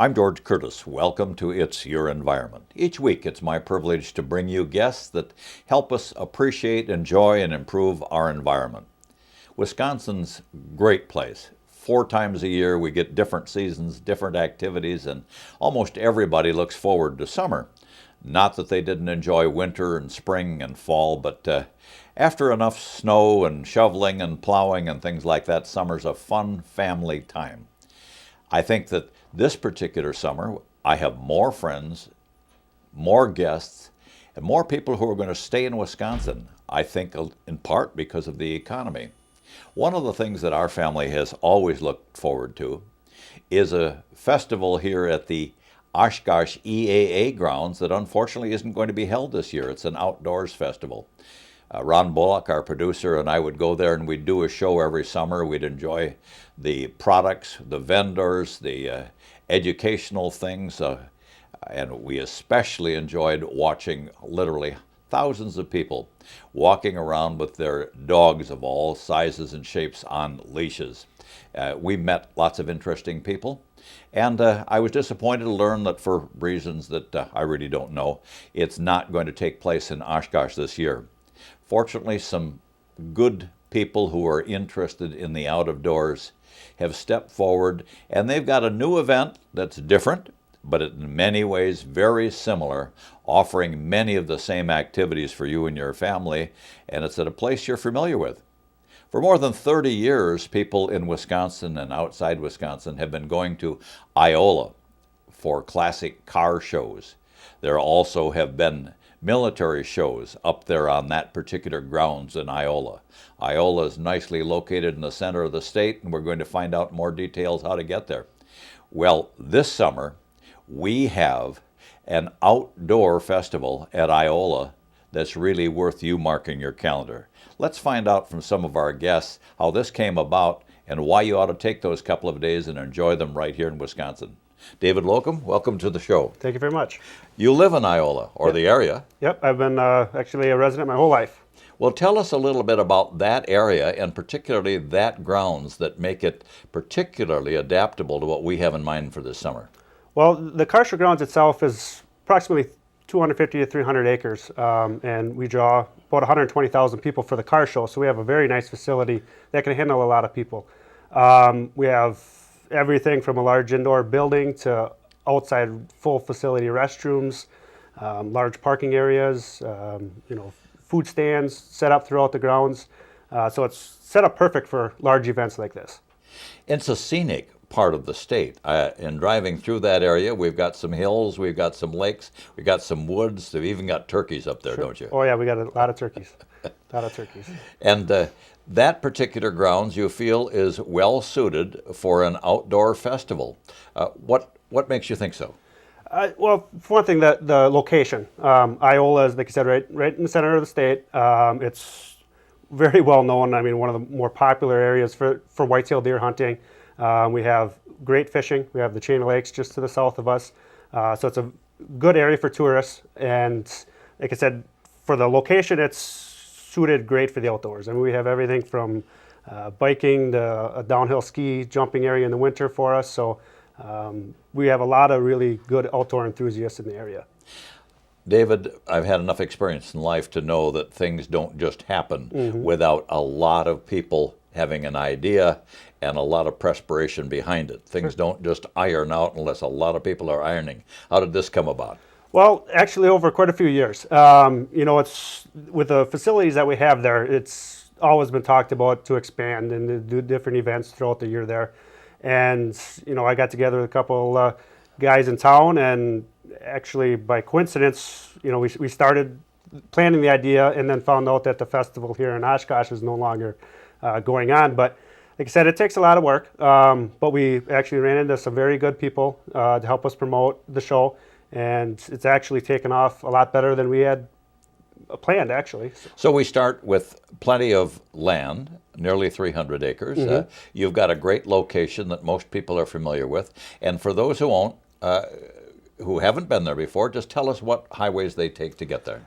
I'm George Curtis. Welcome to It's Your Environment. Each week it's my privilege to bring you guests that help us appreciate, enjoy, and improve our environment. Wisconsin's a great place. 4 times a year we get different seasons, different activities, and almost everybody looks forward to summer. Not that they didn't enjoy winter and spring and fall, but after enough snow and shoveling and plowing and things like that, summer's a fun family time. I think that this particular summer, I have more friends, more guests, and more people who are going to stay in Wisconsin, I think in part because of the economy. One of the things that our family has always looked forward to is a festival here at the Oshkosh EAA grounds that unfortunately isn't going to be held this year. It's an outdoors festival. Ron Bullock, our producer, and I would go there and we'd do a show every summer. We'd enjoy the products, the vendors, the educational things, and we especially enjoyed watching literally thousands of people walking around with their dogs of all sizes and shapes on leashes. We met lots of interesting people, and I was disappointed to learn that for reasons that I really don't know, it's not going to take place in Oshkosh this year. Fortunately, some good people who are interested in the out of doors have stepped forward, and they've got a new event that's different, but in many ways very similar, offering many of the same activities for you and your family, and it's at a place you're familiar with. For more than 30 years, people in Wisconsin and outside Wisconsin have been going to Iola for classic car shows. There also have been military shows up there on that particular grounds in Iola. Iola is nicely located in the center of the state, and we're going to find out more details how to get there. Well, this summer, we have an outdoor festival at Iola that's really worth you marking your calendar. Let's find out from some of our guests how this came about and why you ought to take those couple of days and enjoy them right here in Wisconsin. David Loken, welcome to the show. Thank you very much. You live in Iola, or Yep. the area. Yep, I've been actually a resident my whole life. Well, tell us a little bit about that area and particularly that grounds that make it particularly adaptable to what we have in mind for this summer. Well, the car show grounds itself is approximately 250 to 300 acres, and we draw about 120,000 people for the car show, so we have a very nice facility that can handle a lot of people. We have everything from a large indoor building to outside full facility restrooms, large parking areas, food stands set up throughout the grounds. So it's set up perfect for large events like this. It's a scenic part of the state. In driving through that area, we've got some hills, we've got some lakes, we've got some woods, we've even got turkeys up there, Sure. don't you? Oh yeah, we got a lot of turkeys. A lot of turkeys. And that particular grounds you feel is well suited for an outdoor festival. What makes you think so? Well, for one thing, the location. Iola is, like I said, right in the center of the state. It's very well known. I mean, one of the more popular areas for whitetail deer hunting. We have great fishing. We have the chain of lakes just to the south of us. So it's a good area for tourists. And like I said, for the location, it's suited great for the outdoors. I mean, we have everything from biking to a downhill ski jumping area in the winter for us. So we have a lot of really good outdoor enthusiasts in the area. David, I've had enough experience in life to know that things don't just happen without a lot of people having an idea and a lot of perspiration behind it. Things don't just iron out unless a lot of people are ironing. How did this come about? Well, actually over quite a few years. It's with the facilities that we have there, it's always been talked about to expand and to do different events throughout the year there. And, I got together with a couple guys in town, and actually by coincidence, we started planning the idea and then found out that the festival here in Oshkosh is no longer going on. But like I said, it takes a lot of work, but we actually ran into some very good people to help us promote the show, and it's actually taken off a lot better than we had planned, actually. So we start with plenty of land, nearly 300 acres. You've got a great location that most people are familiar with, and for those who haven't been there before, just tell us what highways they take to get there.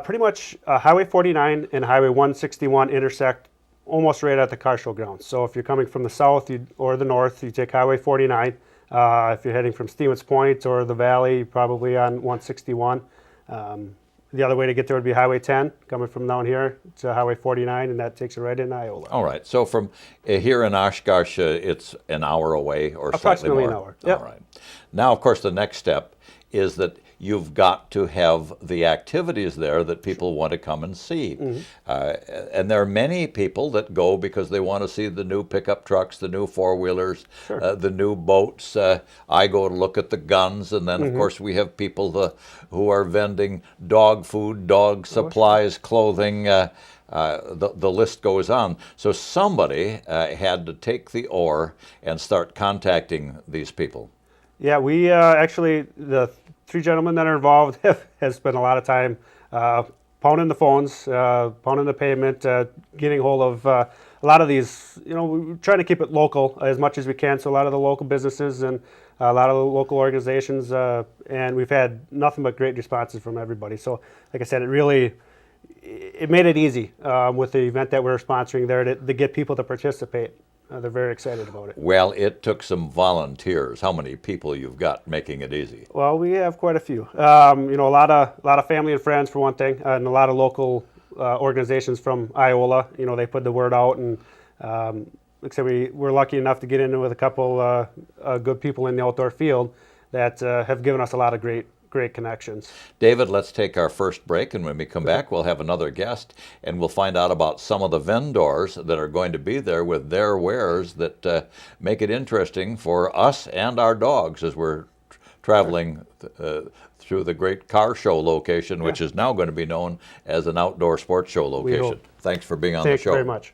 Pretty much Highway 49 and Highway 161 intersect almost right at the car show grounds. So if you're coming from the south or the north, you take Highway 49. If you're heading from Stevens Point or the valley, probably on 161. The other way to get there would be Highway 10, coming from down here to Highway 49, and that takes you right into Iola. All right. So from here in Oshkosh, it's an hour away or slightly Approximately more. an hour. Yep. All right. Now, of course, the next step is that you've got to have the activities there that people want to come and see. And there are many people that go because they want to see the new pickup trucks, the new four-wheelers, the new boats. I go to look at the guns, and then, of course, we have people who are vending dog food, dog supplies, clothing. The list goes on. So somebody had to take the oar and start contacting these people. Yeah, we actually, the three gentlemen that are involved have spent a lot of time pounding the phones, pounding the pavement, getting hold of a lot of these, we're trying to keep it local as much as we can, so a lot of the local businesses and a lot of the local organizations, and we've had nothing but great responses from everybody. So, like I said, it made it easy with the event that we're sponsoring there to get people to participate. They're very excited about it. Well, it took some volunteers. How many people you've got making it easy? Well, we have quite a few. A lot of family and friends for one thing, and a lot of local organizations from Iola. They put the word out, and like I said, we're lucky enough to get in with a couple good people in the outdoor field that have given us a lot of great connections. David, let's take our first break, and when we come back, we'll have another guest, and we'll find out about some of the vendors that are going to be there with their wares that make it interesting for us and our dogs as we're traveling through the great car show location, which is now going to be known as an outdoor sports show location. Thanks for being on the show. Thanks very much.